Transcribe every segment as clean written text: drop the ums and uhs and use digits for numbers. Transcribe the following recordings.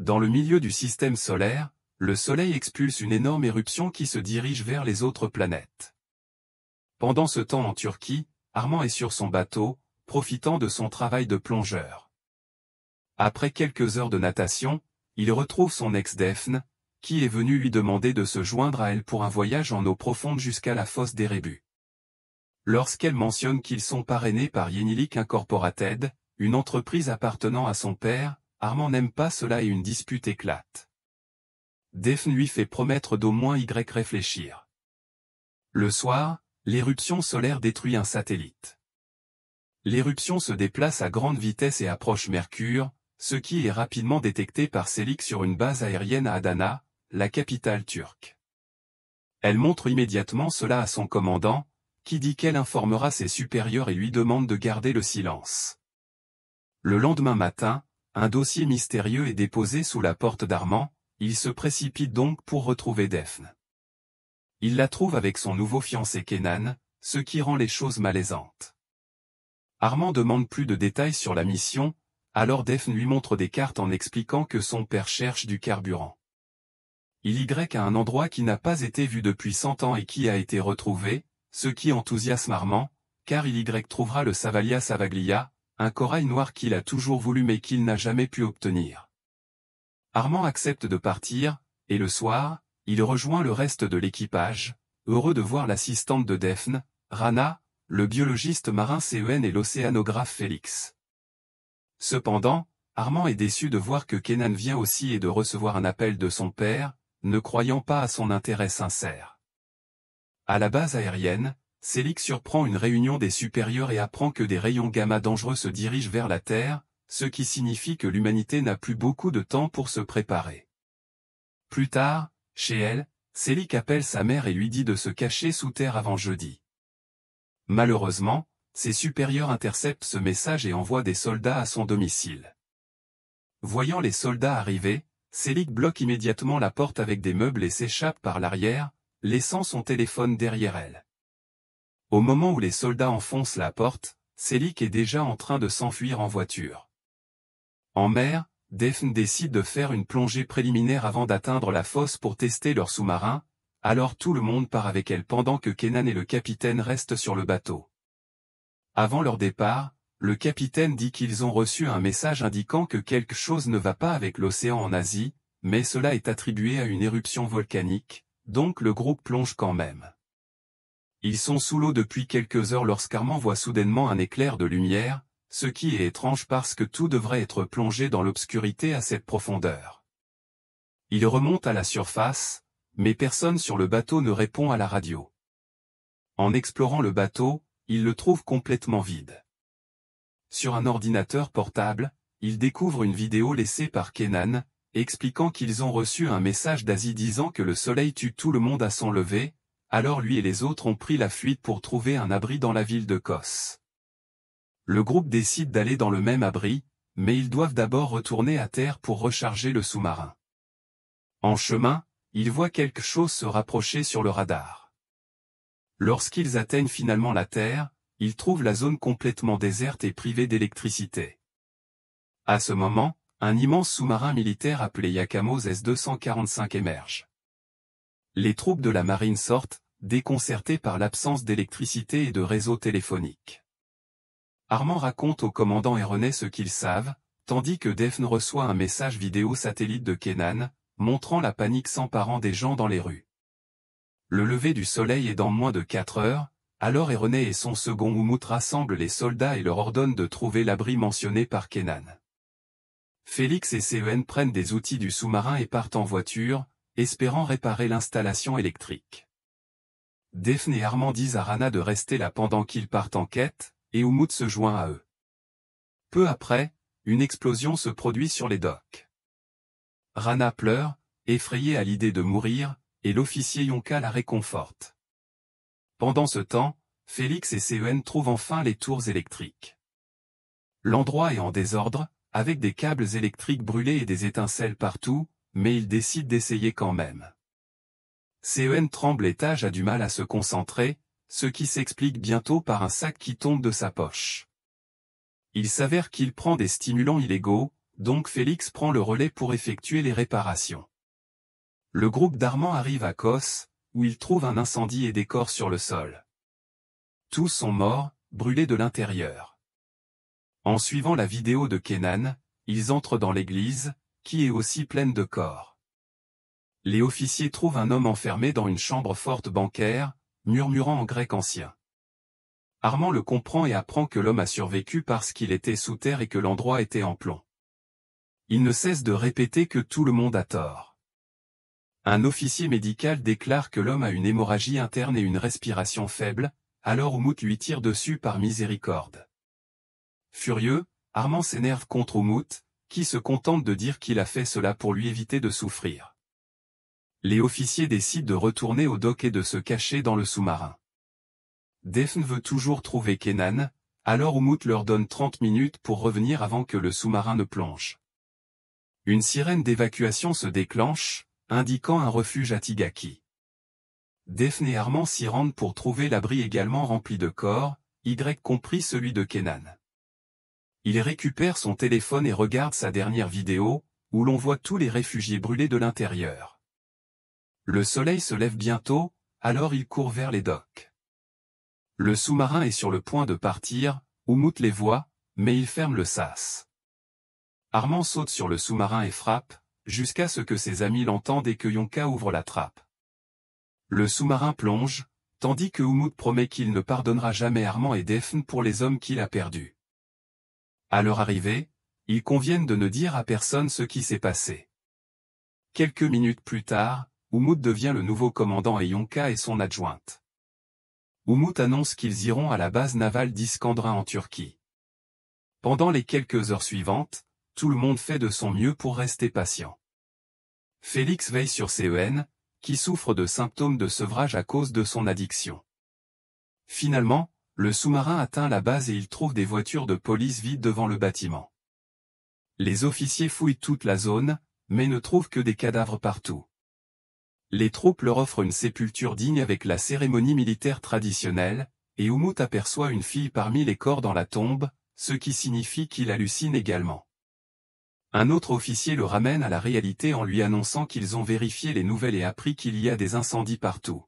Dans le milieu du système solaire, le Soleil expulse une énorme éruption qui se dirige vers les autres planètes. Pendant ce temps en Turquie, Armand est sur son bateau, profitant de son travail de plongeur. Après quelques heures de natation, il retrouve son ex Daphne, qui est venue lui demander de se joindre à elle pour un voyage en eau profonde jusqu'à la fosse d'Erebus. Lorsqu'elle mentionne qu'ils sont parrainés par Yenilik Incorporated, une entreprise appartenant à son père, Armand n'aime pas cela et une dispute éclate. Daphne lui fait promettre d'au moins y réfléchir. Le soir, l'éruption solaire détruit un satellite. L'éruption se déplace à grande vitesse et approche Mercure, ce qui est rapidement détecté par Çelik sur une base aérienne à Adana, la capitale turque. Elle montre immédiatement cela à son commandant, qui dit qu'elle informera ses supérieurs et lui demande de garder le silence. Le lendemain matin, un dossier mystérieux est déposé sous la porte d'Armand, il se précipite donc pour retrouver Daphne. Il la trouve avec son nouveau fiancé Kenan, ce qui rend les choses malaisantes. Armand demande plus de détails sur la mission, alors Daphne lui montre des cartes en expliquant que son père cherche du carburant. Il Y à un endroit qui n'a pas été vu depuis 100 ans et qui a été retrouvé, ce qui enthousiasme Armand, car il Y trouvera le Savalia Savaglia, un corail noir qu'il a toujours voulu mais qu'il n'a jamais pu obtenir. Armand accepte de partir, et le soir, il rejoint le reste de l'équipage, heureux de voir l'assistante de Daphne, Rana, le biologiste marin Cen et l'océanographe Félix. Cependant, Armand est déçu de voir que Kenan vient aussi et de recevoir un appel de son père, ne croyant pas à son intérêt sincère. À la base aérienne, Çelik surprend une réunion des supérieurs et apprend que des rayons gamma dangereux se dirigent vers la Terre, ce qui signifie que l'humanité n'a plus beaucoup de temps pour se préparer. Plus tard, chez elle, Çelik appelle sa mère et lui dit de se cacher sous terre avant jeudi. Malheureusement, ses supérieurs interceptent ce message et envoient des soldats à son domicile. Voyant les soldats arriver, Çelik bloque immédiatement la porte avec des meubles et s'échappe par l'arrière, laissant son téléphone derrière elle. Au moment où les soldats enfoncent la porte, Çelik est déjà en train de s'enfuir en voiture. En mer, Daphne décide de faire une plongée préliminaire avant d'atteindre la fosse pour tester leur sous-marin, alors tout le monde part avec elle pendant que Kenan et le capitaine restent sur le bateau. Avant leur départ, le capitaine dit qu'ils ont reçu un message indiquant que quelque chose ne va pas avec l'océan en Asie, mais cela est attribué à une éruption volcanique, donc le groupe plonge quand même. Ils sont sous l'eau depuis quelques heures lorsqu'Armand voit soudainement un éclair de lumière, ce qui est étrange parce que tout devrait être plongé dans l'obscurité à cette profondeur. Il remonte à la surface, mais personne sur le bateau ne répond à la radio. En explorant le bateau, il le trouve complètement vide. Sur un ordinateur portable, il découvre une vidéo laissée par Kenan, expliquant qu'ils ont reçu un message d'Asie disant que le soleil tue tout le monde à son lever, alors lui et les autres ont pris la fuite pour trouver un abri dans la ville de Kos. Le groupe décide d'aller dans le même abri, mais ils doivent d'abord retourner à terre pour recharger le sous-marin. En chemin, ils voient quelque chose se rapprocher sur le radar. Lorsqu'ils atteignent finalement la Terre, ils trouvent la zone complètement déserte et privée d'électricité. À ce moment, un immense sous-marin militaire appelé Yakamos S-245 émerge. Les troupes de la marine sortent, déconcertées par l'absence d'électricité et de réseau téléphonique. Armand raconte au commandant et René ce qu'ils savent, tandis que Daphne reçoit un message vidéo satellite de Kenan, montrant la panique s'emparant des gens dans les rues. Le lever du soleil est dans moins de 4 heures, alors René et son second Umut rassemblent les soldats et leur ordonnent de trouver l'abri mentionné par Kenan. Félix et Cen prennent des outils du sous-marin et partent en voiture, espérant réparer l'installation électrique. Daphne et Armand disent à Rana de rester là pendant qu'ils partent en quête, et Umut se joint à eux. Peu après, une explosion se produit sur les docks. Rana pleure, effrayée à l'idée de mourir, et l'officier Yonka la réconforte. Pendant ce temps, Félix et Cen trouvent enfin les tours électriques. L'endroit est en désordre, avec des câbles électriques brûlés et des étincelles partout, mais ils décident d'essayer quand même. Cen tremble et Taj a du mal à se concentrer, ce qui s'explique bientôt par un sac qui tombe de sa poche. Il s'avère qu'il prend des stimulants illégaux, donc Félix prend le relais pour effectuer les réparations. Le groupe d'Armand arrive à Kos, où il trouve un incendie et des corps sur le sol. Tous sont morts, brûlés de l'intérieur. En suivant la vidéo de Kenan, ils entrent dans l'église, qui est aussi pleine de corps. Les officiers trouvent un homme enfermé dans une chambre forte bancaire, murmurant en grec ancien. Armand le comprend et apprend que l'homme a survécu parce qu'il était sous terre et que l'endroit était en plomb. Il ne cesse de répéter que tout le monde a tort. Un officier médical déclare que l'homme a une hémorragie interne et une respiration faible, alors Oumout lui tire dessus par miséricorde. Furieux, Armand s'énerve contre Oumout, qui se contente de dire qu'il a fait cela pour lui éviter de souffrir. Les officiers décident de retourner au dock et de se cacher dans le sous-marin. Daphne veut toujours trouver Kenan, alors Oumout leur donne 30 minutes pour revenir avant que le sous-marin ne plonge. Une sirène d'évacuation se déclenche, indiquant un refuge à Tigaki. Daphne et Armand s'y rendent pour trouver l'abri également rempli de corps, y compris celui de Kenan. Il récupère son téléphone et regarde sa dernière vidéo, où l'on voit tous les réfugiés brûlés de l'intérieur. Le soleil se lève bientôt, alors il court vers les docks. Le sous-marin est sur le point de partir, Oumout les voit, mais il ferme le sas. Armand saute sur le sous-marin et frappe, jusqu'à ce que ses amis l'entendent et que Yonka ouvre la trappe. Le sous-marin plonge, tandis que Oumout promet qu'il ne pardonnera jamais Armand et Daphne pour les hommes qu'il a perdus. À leur arrivée, ils conviennent de ne dire à personne ce qui s'est passé. Quelques minutes plus tard, Oumout devient le nouveau commandant et Yonka est son adjointe. Oumout annonce qu'ils iront à la base navale d'Iskandrin en Turquie. Pendant les quelques heures suivantes, tout le monde fait de son mieux pour rester patient. Félix veille sur CEN, qui souffre de symptômes de sevrage à cause de son addiction. Finalement, le sous-marin atteint la base et il trouve des voitures de police vides devant le bâtiment. Les officiers fouillent toute la zone, mais ne trouvent que des cadavres partout. Les troupes leur offrent une sépulture digne avec la cérémonie militaire traditionnelle, et Oumout aperçoit une fille parmi les corps dans la tombe, ce qui signifie qu'il hallucine également. Un autre officier le ramène à la réalité en lui annonçant qu'ils ont vérifié les nouvelles et appris qu'il y a des incendies partout.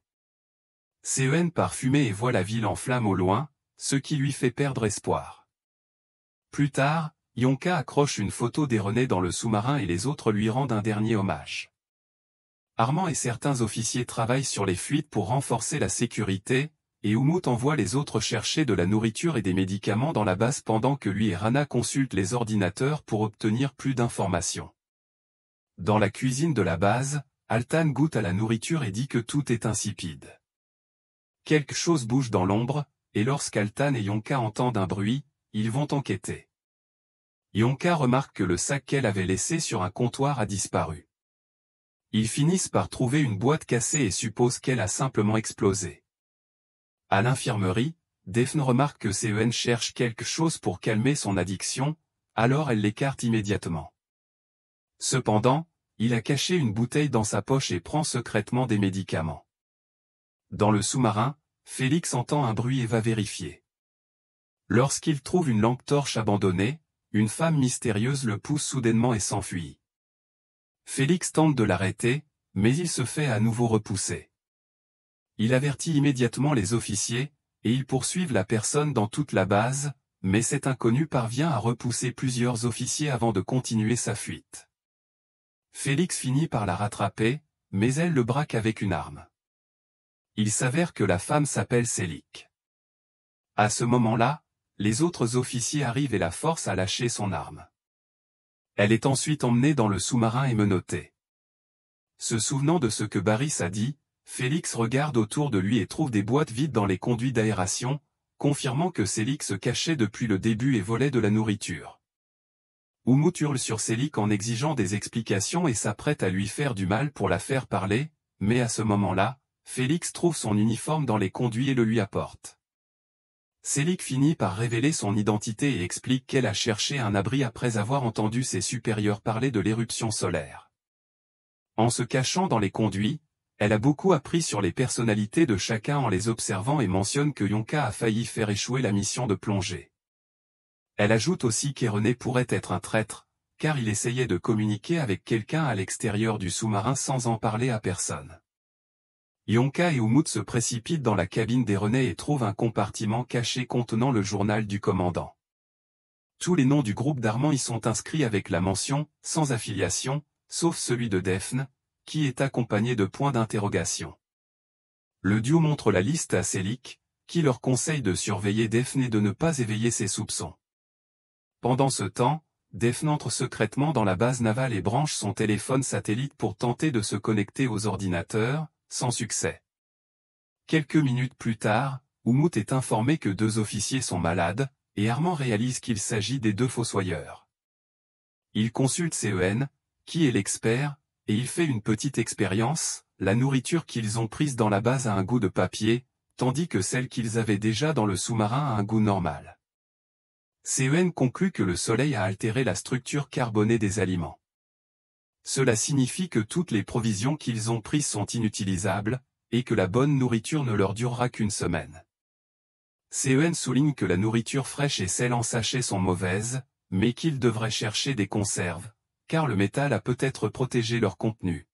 CEN part fumer et voit la ville en flammes au loin, ce qui lui fait perdre espoir. Plus tard, Yonka accroche une photo d'Erené dans le sous-marin et les autres lui rendent un dernier hommage. Armand et certains officiers travaillent sur les fuites pour renforcer la sécurité, et Oumout envoie les autres chercher de la nourriture et des médicaments dans la base pendant que lui et Rana consultent les ordinateurs pour obtenir plus d'informations. Dans la cuisine de la base, Altan goûte à la nourriture et dit que tout est insipide. Quelque chose bouge dans l'ombre, et lorsqu'Altan et Yonka entendent un bruit, ils vont enquêter. Yonka remarque que le sac qu'elle avait laissé sur un comptoir a disparu. Ils finissent par trouver une boîte cassée et supposent qu'elle a simplement explosé. À l'infirmerie, Daphne remarque que CEN cherche quelque chose pour calmer son addiction, alors elle l'écarte immédiatement. Cependant, il a caché une bouteille dans sa poche et prend secrètement des médicaments. Dans le sous-marin, Félix entend un bruit et va vérifier. Lorsqu'il trouve une lampe torche abandonnée, une femme mystérieuse le pousse soudainement et s'enfuit. Félix tente de l'arrêter, mais il se fait à nouveau repousser. Il avertit immédiatement les officiers, et ils poursuivent la personne dans toute la base, mais cet inconnu parvient à repousser plusieurs officiers avant de continuer sa fuite. Félix finit par la rattraper, mais elle le braque avec une arme. Il s'avère que la femme s'appelle Selik. À ce moment-là, les autres officiers arrivent et la forcent à lâcher son arme. Elle est ensuite emmenée dans le sous-marin et menottée. Se souvenant de ce que Baris a dit, Félix regarde autour de lui et trouve des boîtes vides dans les conduits d'aération, confirmant que Selik se cachait depuis le début et volait de la nourriture. Oumout hurle sur Selik en exigeant des explications et s'apprête à lui faire du mal pour la faire parler, mais à ce moment-là, Félix trouve son uniforme dans les conduits et le lui apporte. Selik finit par révéler son identité et explique qu'elle a cherché un abri après avoir entendu ses supérieurs parler de l'éruption solaire. En se cachant dans les conduits, elle a beaucoup appris sur les personnalités de chacun en les observant et mentionne que Yonka a failli faire échouer la mission de plongée. Elle ajoute aussi qu'Erené pourrait être un traître, car il essayait de communiquer avec quelqu'un à l'extérieur du sous-marin sans en parler à personne. Yonka et Umut se précipitent dans la cabine des Renets et trouvent un compartiment caché contenant le journal du commandant. Tous les noms du groupe d'Armand y sont inscrits avec la mention « sans affiliation », sauf celui de Daphne, qui est accompagné de points d'interrogation. Le duo montre la liste à Selik, qui leur conseille de surveiller Daphne et de ne pas éveiller ses soupçons. Pendant ce temps, Daphne entre secrètement dans la base navale et branche son téléphone satellite pour tenter de se connecter aux ordinateurs, sans succès. Quelques minutes plus tard, Umut est informé que 2 officiers sont malades, et Armand réalise qu'il s'agit des 2 fossoyeurs. Il consulte CEN, qui est l'expert, et il fait une petite expérience. La nourriture qu'ils ont prise dans la base a un goût de papier, tandis que celle qu'ils avaient déjà dans le sous-marin a un goût normal. CEN conclut que le soleil a altéré la structure carbonée des aliments. Cela signifie que toutes les provisions qu'ils ont prises sont inutilisables, et que la bonne nourriture ne leur durera qu'une semaine. CEN souligne que la nourriture fraîche et celle en sachet sont mauvaises, mais qu'ils devraient chercher des conserves, car le métal a peut-être protégé leur contenu.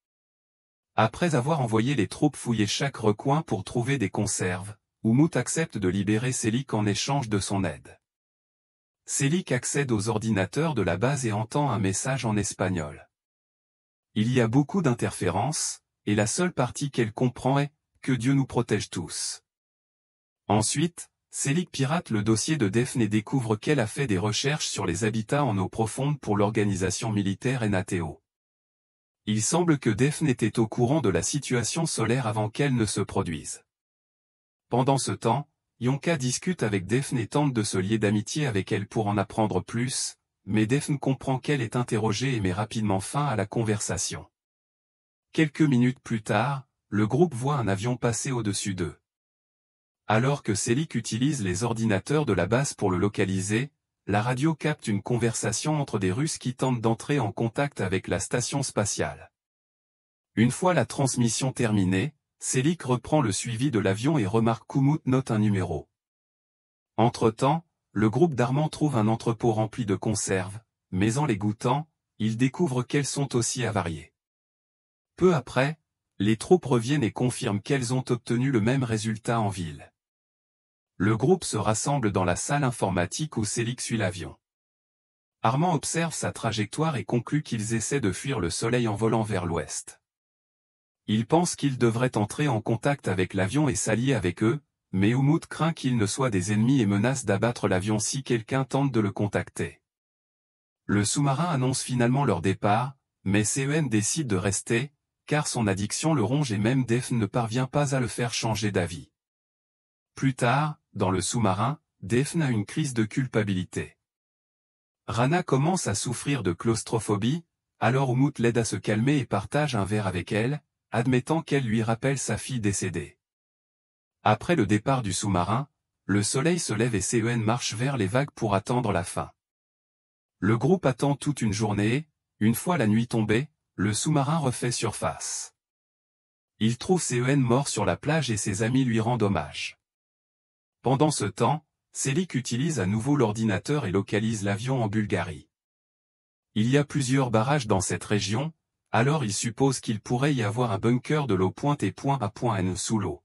Après avoir envoyé les troupes fouiller chaque recoin pour trouver des conserves, Umut accepte de libérer Selik en échange de son aide. Selik accède aux ordinateurs de la base et entend un message en espagnol. Il y a beaucoup d'interférences, et la seule partie qu'elle comprend est « que Dieu nous protège tous ». Ensuite, Selik pirate le dossier de Daphne et découvre qu'elle a fait des recherches sur les habitats en eau profonde pour l'organisation militaire NATO. Il semble que Daphne était au courant de la situation solaire avant qu'elle ne se produise. Pendant ce temps, Yonka discute avec Daphne et tente de se lier d'amitié avec elle pour en apprendre plus, mais Daphne comprend qu'elle est interrogée et met rapidement fin à la conversation. Quelques minutes plus tard, le groupe voit un avion passer au-dessus d'eux. Alors que Selik utilise les ordinateurs de la base pour le localiser, la radio capte une conversation entre des Russes qui tentent d'entrer en contact avec la station spatiale. Une fois la transmission terminée, Selik reprend le suivi de l'avion et remarque qu'Umut note un numéro. Entre-temps, le groupe d'Armand trouve un entrepôt rempli de conserves, mais en les goûtant, ils découvrent qu'elles sont aussi avariées. Peu après, les troupes reviennent et confirment qu'elles ont obtenu le même résultat en ville. Le groupe se rassemble dans la salle informatique où Selik suit l'avion. Armand observe sa trajectoire et conclut qu'ils essaient de fuir le soleil en volant vers l'ouest. Il pense qu'ils devraient entrer en contact avec l'avion et s'allier avec eux, mais Umut craint qu'ils ne soient des ennemis et menace d'abattre l'avion si quelqu'un tente de le contacter. Le sous-marin annonce finalement leur départ, mais CEN décide de rester, car son addiction le ronge et même Daphne ne parvient pas à le faire changer d'avis. Plus tard, dans le sous-marin, Daphne a une crise de culpabilité. Rana commence à souffrir de claustrophobie, alors Umut l'aide à se calmer et partage un verre avec elle, admettant qu'elle lui rappelle sa fille décédée. Après le départ du sous-marin, le soleil se lève et CEN marche vers les vagues pour attendre la fin. Le groupe attend toute une journée, une fois la nuit tombée, le sous-marin refait surface. Il trouve CEN mort sur la plage et ses amis lui rendent hommage. Pendant ce temps, Selik utilise à nouveau l'ordinateur et localise l'avion en Bulgarie. Il y a plusieurs barrages dans cette région, alors il suppose qu'il pourrait y avoir un bunker de l'eau point et point A point N sous l'eau.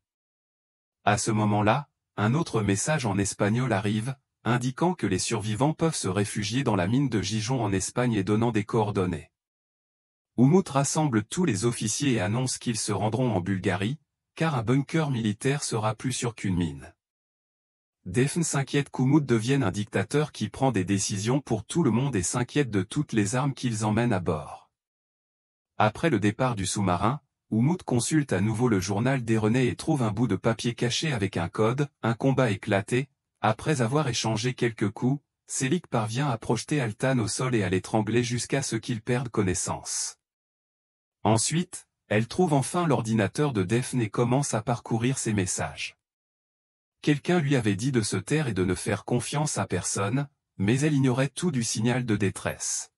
À ce moment-là, un autre message en espagnol arrive, indiquant que les survivants peuvent se réfugier dans la mine de Gijón en Espagne et donnant des coordonnées. Umut rassemble tous les officiers et annonce qu'ils se rendront en Bulgarie, car un bunker militaire sera plus sûr qu'une mine. Daphne s'inquiète qu'Umut devienne un dictateur qui prend des décisions pour tout le monde et s'inquiète de toutes les armes qu'ils emmènent à bord. Après le départ du sous-marin, Umut consulte à nouveau le journal des Renets et trouve un bout de papier caché avec un code, un combat éclaté. Après avoir échangé quelques coups, Selik parvient à projeter Altan au sol et à l'étrangler jusqu'à ce qu'il perde connaissance. Ensuite, elle trouve enfin l'ordinateur de Daphne et commence à parcourir ses messages. Quelqu'un lui avait dit de se taire et de ne faire confiance à personne, mais elle ignorait tout du signal de détresse.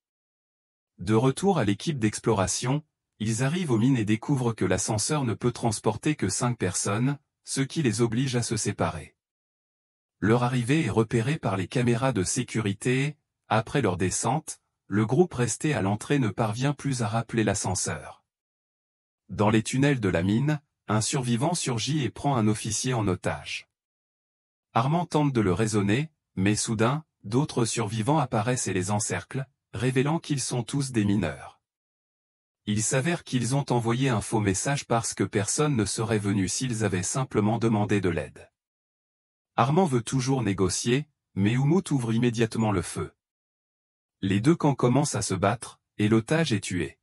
De retour à l'équipe d'exploration, ils arrivent aux mines et découvrent que l'ascenseur ne peut transporter que 5 personnes, ce qui les oblige à se séparer. Leur arrivée est repérée par les caméras de sécurité et, après leur descente, le groupe resté à l'entrée ne parvient plus à rappeler l'ascenseur. Dans les tunnels de la mine, un survivant surgit et prend un officier en otage. Armand tente de le raisonner, mais soudain, d'autres survivants apparaissent et les encerclent, révélant qu'ils sont tous des mineurs. Il s'avère qu'ils ont envoyé un faux message parce que personne ne serait venu s'ils avaient simplement demandé de l'aide. Armand veut toujours négocier, mais Umut ouvre immédiatement le feu. Les deux camps commencent à se battre, et l'otage est tué.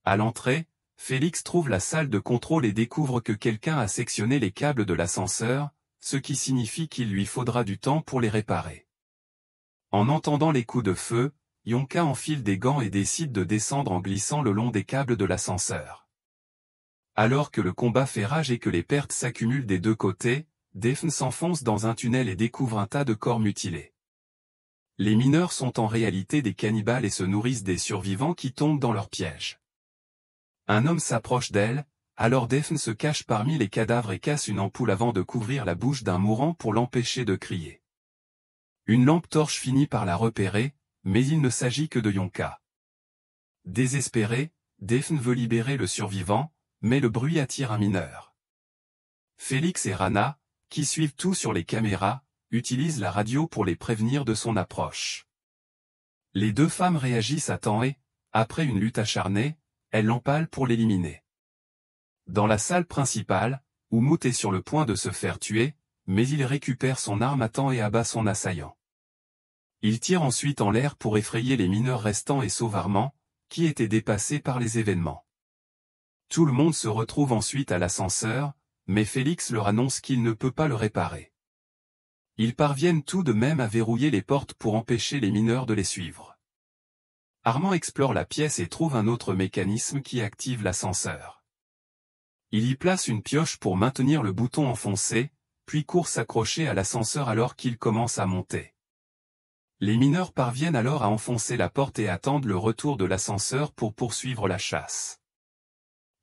À l'entrée, Félix trouve la salle de contrôle et découvre que quelqu'un a sectionné les câbles de l'ascenseur, ce qui signifie qu'il lui faudra du temps pour les réparer. En entendant les coups de feu, Yonka enfile des gants et décide de descendre en glissant le long des câbles de l'ascenseur. Alors que le combat fait rage et que les pertes s'accumulent des deux côtés, Daphne s'enfonce dans un tunnel et découvre un tas de corps mutilés. Les mineurs sont en réalité des cannibales et se nourrissent des survivants qui tombent dans leur piège. Un homme s'approche d'elle, alors Daphne se cache parmi les cadavres et casse une ampoule avant de couvrir la bouche d'un mourant pour l'empêcher de crier. Une lampe torche finit par la repérer, mais il ne s'agit que de Yonka. Désespérée, Daphne veut libérer le survivant, mais le bruit attire un mineur. Félix et Rana, qui suivent tout sur les caméras, utilisent la radio pour les prévenir de son approche. Les deux femmes réagissent à temps et, après une lutte acharnée, elles l'empalent pour l'éliminer. Dans la salle principale, Umut est sur le point de se faire tuer, mais il récupère son arme à temps et abat son assaillant. Il tire ensuite en l'air pour effrayer les mineurs restants et sauve Armand, qui était dépassé par les événements. Tout le monde se retrouve ensuite à l'ascenseur, mais Félix leur annonce qu'il ne peut pas le réparer. Ils parviennent tout de même à verrouiller les portes pour empêcher les mineurs de les suivre. Armand explore la pièce et trouve un autre mécanisme qui active l'ascenseur. Il y place une pioche pour maintenir le bouton enfoncé, puis court s'accrocher à l'ascenseur alors qu'il commence à monter. Les mineurs parviennent alors à enfoncer la porte et attendent le retour de l'ascenseur pour poursuivre la chasse.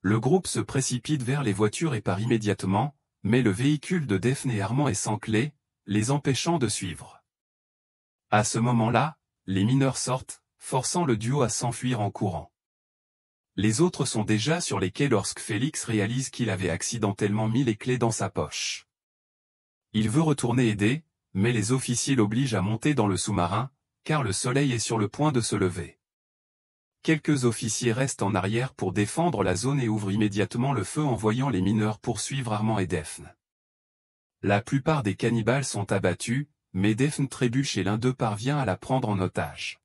Le groupe se précipite vers les voitures et part immédiatement, mais le véhicule de Daphne et Armand est sans clé, les empêchant de suivre. À ce moment-là, les mineurs sortent, forçant le duo à s'enfuir en courant. Les autres sont déjà sur les quais lorsque Félix réalise qu'il avait accidentellement mis les clés dans sa poche. Il veut retourner aider, mais les officiers l'obligent à monter dans le sous-marin, car le soleil est sur le point de se lever. Quelques officiers restent en arrière pour défendre la zone et ouvrent immédiatement le feu en voyant les mineurs poursuivre Armand et Daphne. La plupart des cannibales sont abattus, mais Daphne trébuche et l'un d'eux parvient à la prendre en otage.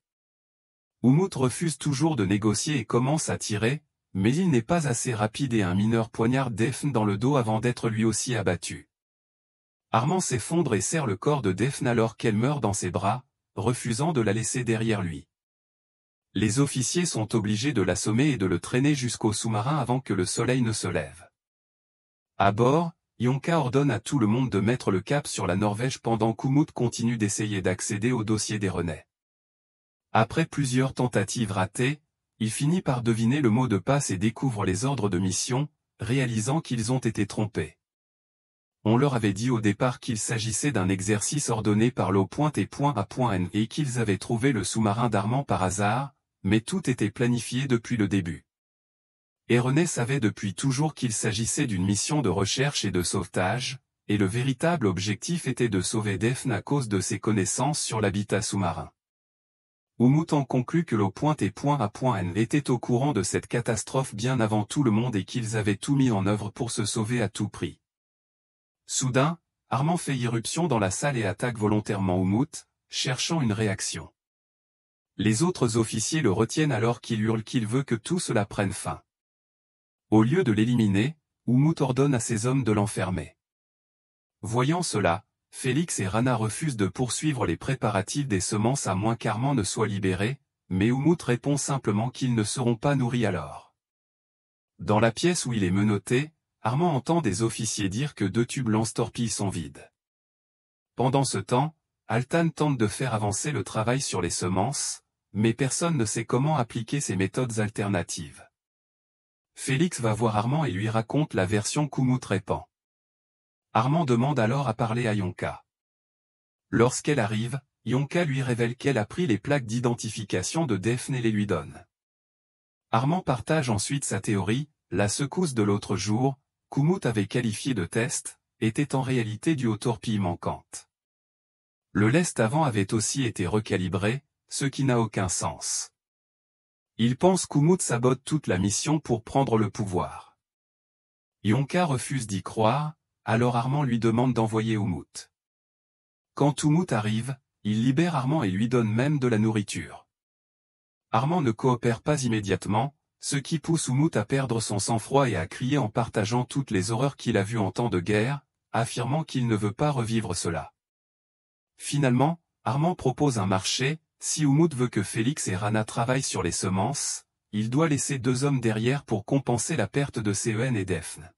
Umut refuse toujours de négocier et commence à tirer, mais il n'est pas assez rapide et un mineur poignarde Daphne dans le dos avant d'être lui aussi abattu. Armand s'effondre et serre le corps de Daphne alors qu'elle meurt dans ses bras, refusant de la laisser derrière lui. Les officiers sont obligés de l'assommer et de le traîner jusqu'au sous-marin avant que le soleil ne se lève. À bord, Yonka ordonne à tout le monde de mettre le cap sur la Norvège pendant qu'Umut continue d'essayer d'accéder au dossier des Rennais. Après plusieurs tentatives ratées, il finit par deviner le mot de passe et découvre les ordres de mission, réalisant qu'ils ont été trompés. On leur avait dit au départ qu'il s'agissait d'un exercice ordonné par l'O.T.A.N et qu'ils avaient trouvé le sous-marin d'Armand par hasard, mais tout était planifié depuis le début. Et René savait depuis toujours qu'il s'agissait d'une mission de recherche et de sauvetage, et le véritable objectif était de sauver Daphne à cause de ses connaissances sur l'habitat sous-marin. Umut en conclut que l'O.T.A.N était au courant de cette catastrophe bien avant tout le monde et qu'ils avaient tout mis en œuvre pour se sauver à tout prix. Soudain, Armand fait irruption dans la salle et attaque volontairement Umut, cherchant une réaction. Les autres officiers le retiennent alors qu'il hurle qu'il veut que tout cela prenne fin. Au lieu de l'éliminer, Umut ordonne à ses hommes de l'enfermer. Voyant cela, Félix et Rana refusent de poursuivre les préparatifs des semences à moins qu'Armand ne soit libéré, mais Umut répond simplement qu'ils ne seront pas nourris alors. Dans la pièce où il est menotté, Armand entend des officiers dire que 2 tubes lance-torpilles sont vides. Pendant ce temps, Altan tente de faire avancer le travail sur les semences, mais personne ne sait comment appliquer ces méthodes alternatives. Félix va voir Armand et lui raconte la version qu'Umut répand. Armand demande alors à parler à Yonka. Lorsqu'elle arrive, Yonka lui révèle qu'elle a pris les plaques d'identification de Daphne et les lui donne. Armand partage ensuite sa théorie, la secousse de l'autre jour, qu'Umut avait qualifiée de test, était en réalité due aux torpilles manquantes. Le lest avant avait aussi été recalibré, ce qui n'a aucun sens. Il pense qu'Umut sabote toute la mission pour prendre le pouvoir. Yonka refuse d'y croire, alors Armand lui demande d'envoyer Umut. Quand Umut arrive, il libère Armand et lui donne même de la nourriture. Armand ne coopère pas immédiatement, ce qui pousse Umut à perdre son sang-froid et à crier en partageant toutes les horreurs qu'il a vues en temps de guerre, affirmant qu'il ne veut pas revivre cela. Finalement, Armand propose un marché, si Umut veut que Félix et Rana travaillent sur les semences, il doit laisser 2 hommes derrière pour compenser la perte de Cen et Daphne.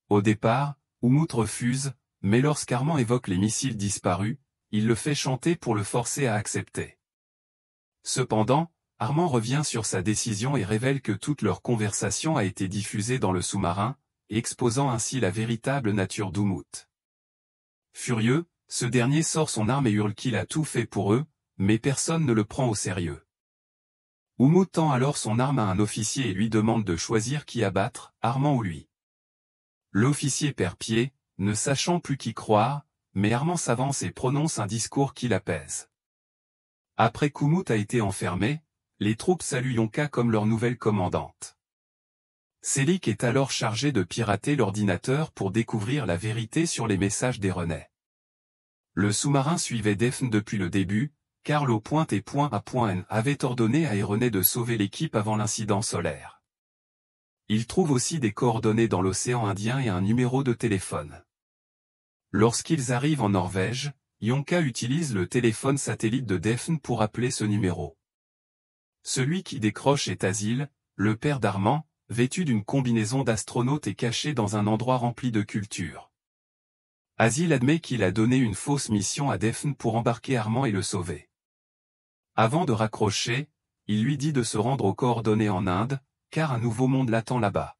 Au départ, Umut refuse, mais lorsqu'Armand évoque les missiles disparus, il le fait chanter pour le forcer à accepter. Cependant, Armand revient sur sa décision et révèle que toute leur conversation a été diffusée dans le sous-marin, exposant ainsi la véritable nature d'Umut. Furieux, ce dernier sort son arme et hurle qu'il a tout fait pour eux, mais personne ne le prend au sérieux. Umut tend alors son arme à un officier et lui demande de choisir qui abattre, Armand ou lui. L'officier perd pied, ne sachant plus qui croire, mais Armand s'avance et prononce un discours qui l'apaise. Après qu'Umut a été enfermé, les troupes saluent Yonka comme leur nouvelle commandante. Selik est alors chargé de pirater l'ordinateur pour découvrir la vérité sur les messages des Renais. Le sous-marin suivait Daphne depuis le début, car l'eau pointe et point à point N avait ordonné à René de sauver l'équipe avant l'incident solaire. Il trouve aussi des coordonnées dans l'océan Indien et un numéro de téléphone. Lorsqu'ils arrivent en Norvège, Yonka utilise le téléphone satellite de Daphne pour appeler ce numéro. Celui qui décroche est Asile, le père d'Armand, vêtu d'une combinaison d'astronaute et caché dans un endroit rempli de culture. Asile admet qu'il a donné une fausse mission à Daphne pour embarquer Armand et le sauver. Avant de raccrocher, il lui dit de se rendre aux coordonnées en Inde, car un nouveau monde l'attend là-bas.